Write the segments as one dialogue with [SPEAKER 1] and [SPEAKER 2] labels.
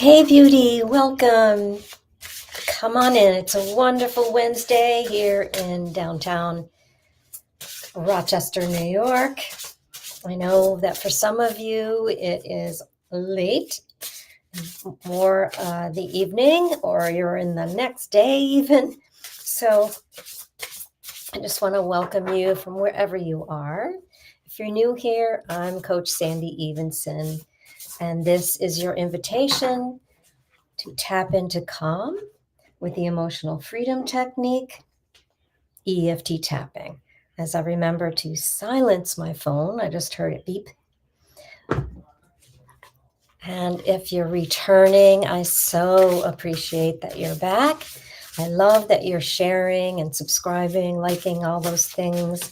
[SPEAKER 1] Hey, beauty, welcome. Come on in. It's a wonderful Wednesday here in downtown Rochester, New York. I know that for some of you it is late, more the evening, or you're in the next day even. So I just want to welcome you from wherever you are. If you're new here, I'm Coach Kandiee Evenson, and this is your invitation to tap into calm with the emotional freedom technique, EFT tapping. As I remember to silence my phone, I just heard it beep. And if you're returning, I so appreciate that you're back. I love that you're sharing and subscribing, liking all those things.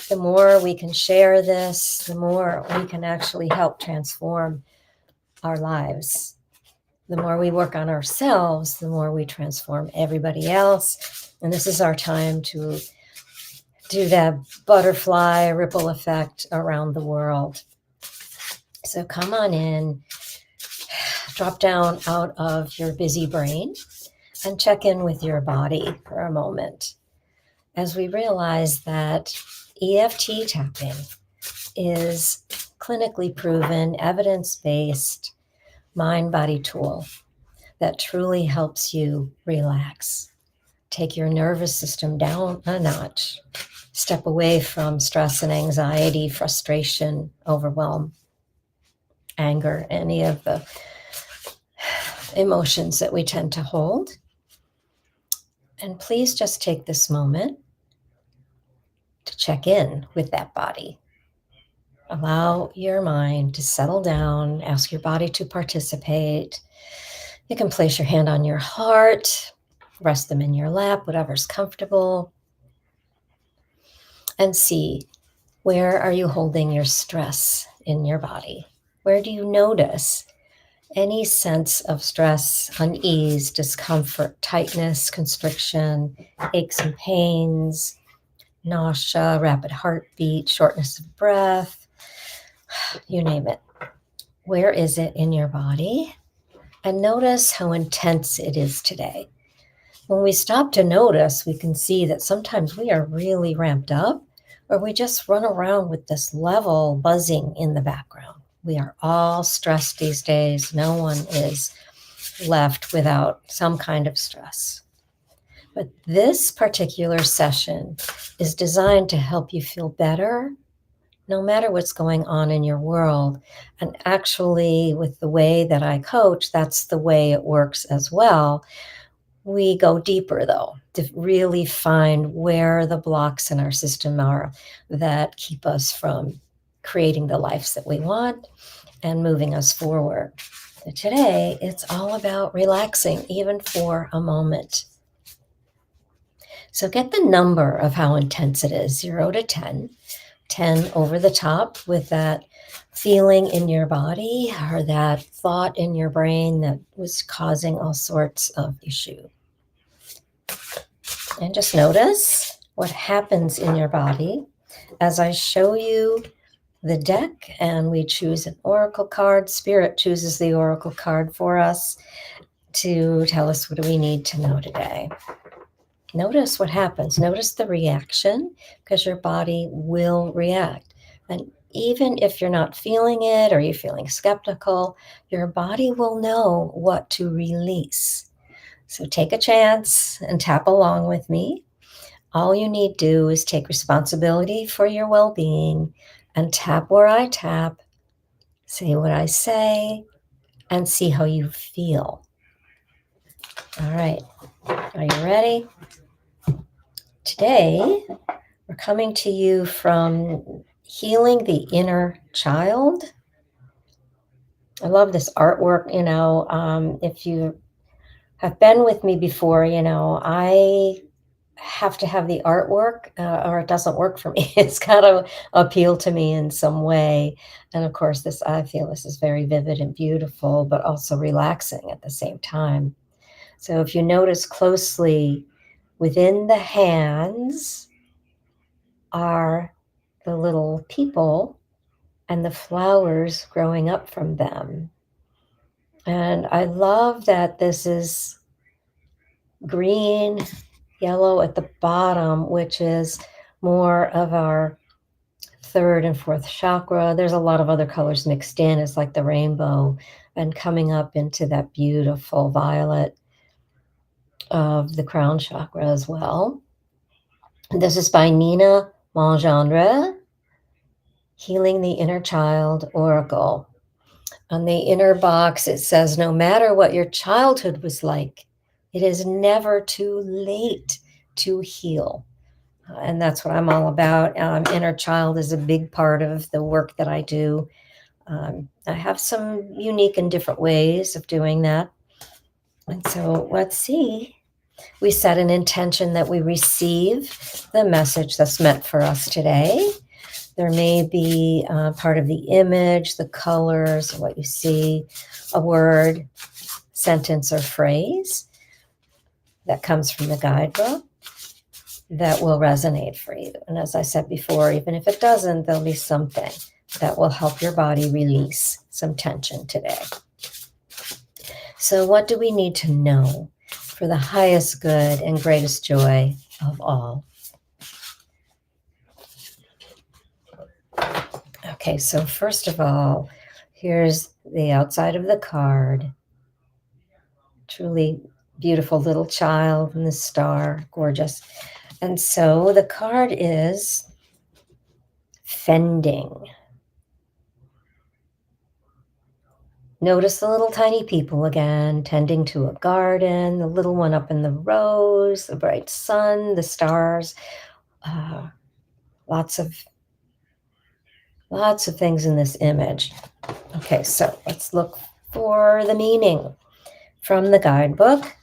[SPEAKER 1] The more we can share this, the more we can actually help transform our lives. The more we work on ourselves, the more we transform everybody else. And this is our time to do that butterfly ripple effect around the world. So come on in, drop down out of your busy brain and check in with your body for a moment as we realize that EFT tapping is clinically proven, evidence-based mind-body tool that truly helps you relax. Take your nervous system down a notch. Step away from stress and anxiety, frustration, overwhelm, anger, any of the emotions that we tend to hold. And please just take this moment to check in with that body. Allow your mind to settle down, ask your body to participate. You can place your hand on your heart, rest them in your lap, whatever's comfortable, and see, where are you holding your stress in your body? Where do you notice any sense of stress, unease, discomfort, tightness, constriction, aches and pains, nausea, rapid heartbeat, shortness of breath, you name it. Where is it in your body? And notice how intense it is today. When we stop to notice, we can see that sometimes we are really ramped up, or we just run around with this level buzzing in the background. We are all stressed these days. No one is left without some kind of stress. But this particular session is designed to help you feel better no matter what's going on in your world. And actually, with the way that I coach, that's the way it works as well. We go deeper, though, to really find where the blocks in our system are that keep us from creating the lives that we want and moving us forward. So today, it's all about relaxing, even for a moment. So get the number of how intense it is, 0 to 10. 10 over the top with that feeling in your body or that thought in your brain that was causing all sorts of issue. And just notice what happens in your body as I show you the deck and we choose an oracle card. Spirit chooses the oracle card for us to tell us what do we need to know today. Notice what happens. Notice the reaction, because your body will react. And even if you're not feeling it or you're feeling skeptical, your body will know what to release. So take a chance and tap along with me. All you need to do is take responsibility for your well-being and tap where I tap, say what I say, and see how you feel. All right. Are you ready? Today, we're coming to you from Healing the Inner Child. I love this artwork. If you have been with me before, I have to have the artwork or it doesn't work for me. It's got to appeal to me in some way. And of course, I feel this is very vivid and beautiful, but also relaxing at the same time. So if you notice closely, within the hands are the little people and the flowers growing up from them. And I love that this is green, yellow at the bottom, which is more of our third and fourth chakra. There's a lot of other colors mixed in. It's like the rainbow, and coming up into that beautiful violet of the crown chakra as well. This is by Nina Mongendre, Healing the Inner Child Oracle. On the inner box, it says, no matter what your childhood was like, it is never too late to heal. And that's what I'm all about. Inner child is a big part of the work that I do. I have some unique and different ways of doing that. And so let's see. We set an intention that we receive the message that's meant for us today. There may be part of the image, the colors, what you see, a word, sentence, or phrase that comes from the guidebook that will resonate for you. And as I said before, even if it doesn't, there'll be something that will help your body release some tension today. So what do we need to know for the highest good and greatest joy of all? Okay, so first of all, here's the outside of the card. Truly beautiful little child and the star, gorgeous. And so the card is FENDING. Notice the little tiny people again, tending to a garden, the little one up in the rose, the bright sun, the stars, lots of things in this image. Okay, so let's look for the meaning from the guidebook.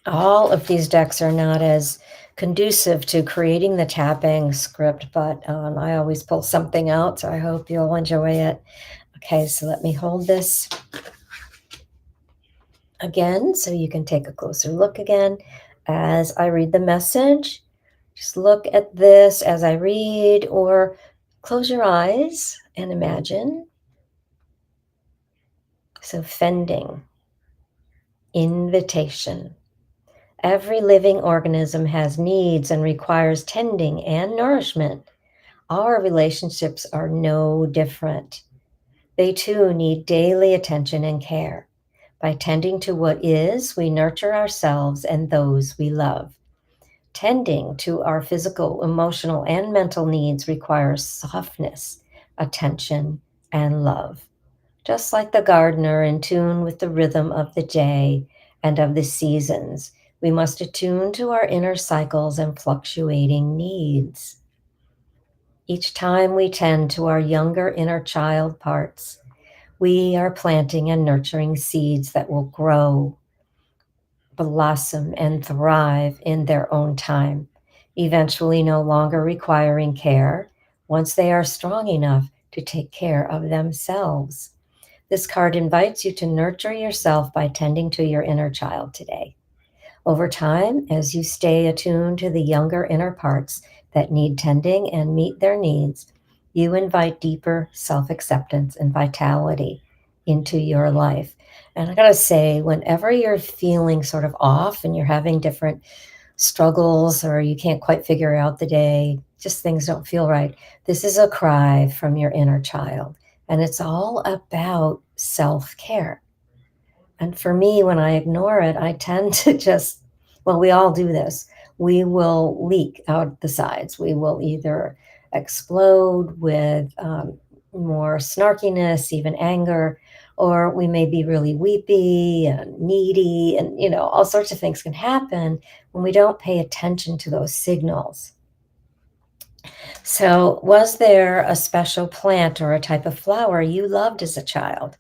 [SPEAKER 1] All of these decks are not as conducive to creating the tapping script, but I always pull something out, so I hope you'll enjoy it. Okay, so let me hold this again so you can take a closer look again as I read the message. Just look at this as I read, or close your eyes and imagine. So FENDING, invitation. Every living organism has needs and requires tending and nourishment. Our relationships are no different. They too need daily attention and care. By tending to what is, we nurture ourselves and those we love. Tending to our physical, emotional, and mental needs requires softness, attention, and love. Just like the gardener in tune with the rhythm of the day and of the seasons, we must attune to our inner cycles and fluctuating needs. Each time we tend to our younger inner child parts, we are planting and nurturing seeds that will grow, blossom, and thrive in their own time, eventually no longer requiring care once they are strong enough to take care of themselves. This card invites you to nurture yourself by tending to your inner child today. Over time, as you stay attuned to the younger inner parts that need tending and meet their needs, you invite deeper self-acceptance and vitality into your life. And I gotta say, whenever you're feeling sort of off and you're having different struggles or you can't quite figure out the day, just things don't feel right, this is a cry from your inner child. And it's all about self-care. And for me, when I ignore it, I tend to just, well, we all do this. We will leak out the sides. We will either explode with more snarkiness, even anger, or we may be really weepy and needy, and all sorts of things can happen when we don't pay attention to those signals. So, was there a special plant or a type of flower you loved as a child?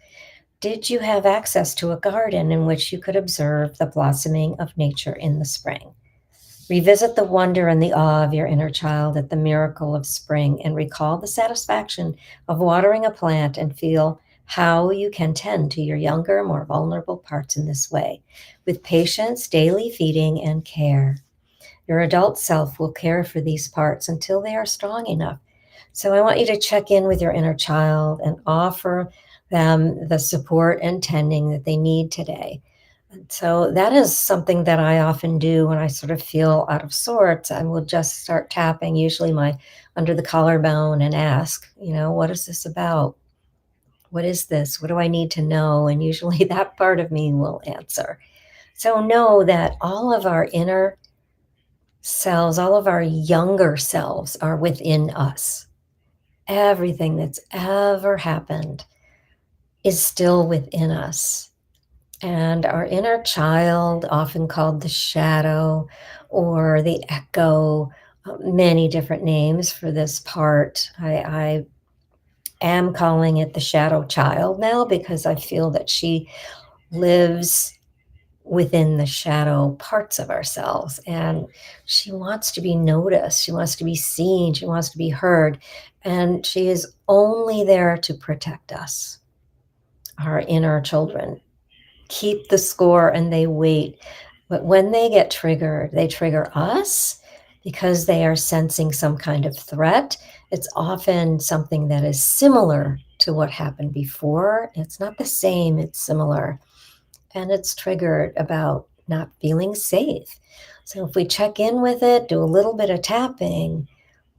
[SPEAKER 1] Did you have access to a garden in which you could observe the blossoming of nature in the spring? Revisit the wonder and the awe of your inner child at the miracle of spring, and recall the satisfaction of watering a plant, and feel how you can tend to your younger, more vulnerable parts in this way, with patience, daily feeding, and care. Your adult self will care for these parts until they are strong enough So I want you to check in with your inner child and offer them the support and tending that they need today. And so that is something that I often do when I sort of feel out of sorts. I will just start tapping, usually my under the collarbone, and ask, what is this about? What is this? What do I need to know? And usually that part of me will answer. So know that all of our inner selves, all of our younger selves are within us. Everything that's ever happened is still within us. And our inner child, often called the shadow or the echo, many different names for this part. I am calling it the shadow child now because I feel that she lives within the shadow parts of ourselves. And she wants to be noticed. She wants to be seen. She wants to be heard. And she is only there to protect us, our inner children. Keep the score and they wait. But when they get triggered, they trigger us because they are sensing some kind of threat. It's often something that is similar to what happened before. It's not the same, it's similar. And it's triggered about not feeling safe. So if we check in with it, do a little bit of tapping,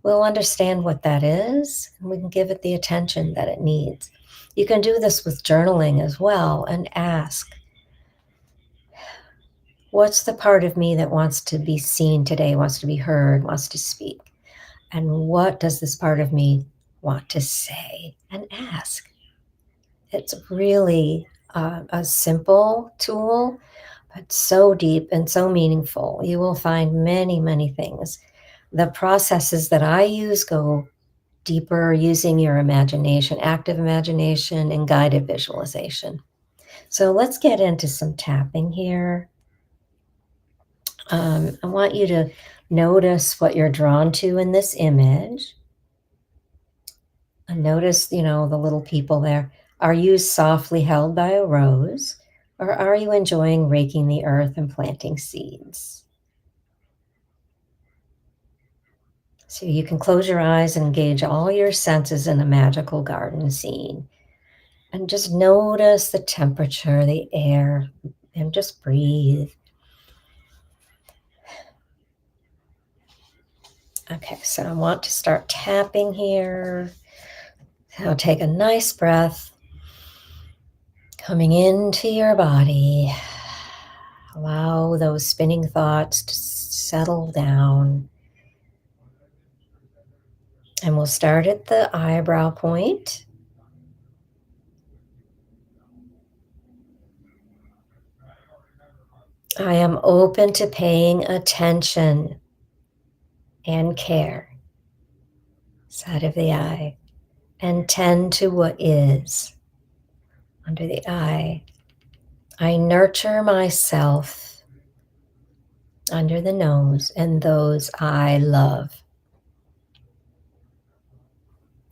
[SPEAKER 1] we'll understand what that is and we can give it the attention that it needs. You can do this with journaling as well and ask, what's the part of me that wants to be seen today, wants to be heard, wants to speak? And what does this part of me want to say? And ask. It's really a simple tool, but so deep and so meaningful. You will find many, many things. The processes that I use go deeper using your imagination, active imagination, and guided visualization. So let's get into some tapping here. I want you to notice what you're drawn to in this image. And notice, the little people there. Are you softly held by a rose, or are you enjoying raking the earth and planting seeds? So you can close your eyes and engage all your senses in a magical garden scene. And just notice the temperature, the air, and just breathe. Okay, so I want to start tapping here. So take a nice breath, coming into your body. Allow those spinning thoughts to settle down. And we'll start at the eyebrow point. I am open to paying attention and care. Side of the eye. And tend to what is. Under the eye. I nurture myself. Under the nose and those I love.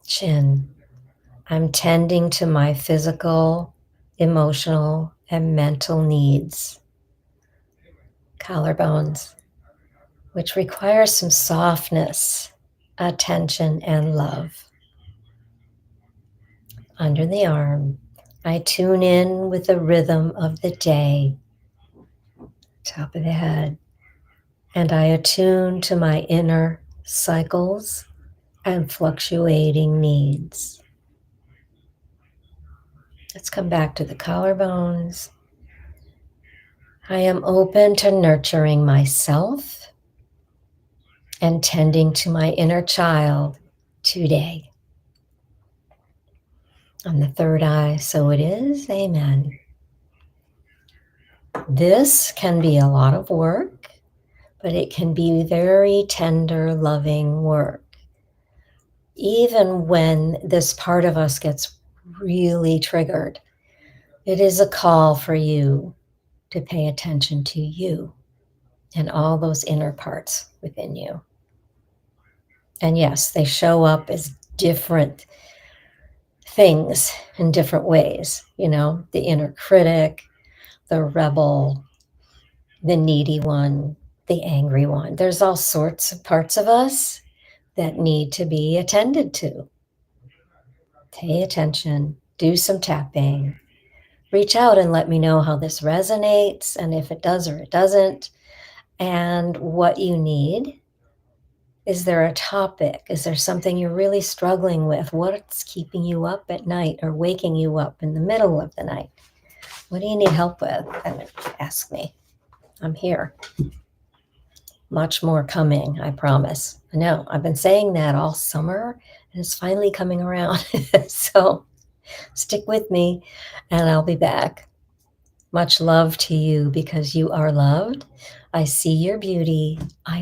[SPEAKER 1] Chin. I'm tending to my physical, emotional, and mental needs. Collarbones, which requires some softness, attention, and love. Under the arm, I tune in with the rhythm of the day. Top of the head. And I attune to my inner cycles and fluctuating needs. Let's come back to the collarbones. I am open to nurturing myself and tending to my inner child today. On the third eye, so it is, amen. This can be a lot of work, but it can be very tender, loving work. Even when this part of us gets really triggered, it is a call for you to pay attention to you and all those inner parts within you. And yes, they show up as different things in different ways, the inner critic, the rebel, the needy one, the angry one. There's all sorts of parts of us that need to be attended to. Pay attention, do some tapping, reach out and let me know how this resonates and if it does or it doesn't, and what you need. Is there a topic? Is there something you're really struggling with? What's keeping you up at night or waking you up in the middle of the night? What do you need help with? And ask me. I'm here. Much more coming, I promise. I know, I've been saying that all summer, and it's finally coming around. So stick with me, and I'll be back. Much love to you because you are loved. I see your beauty. I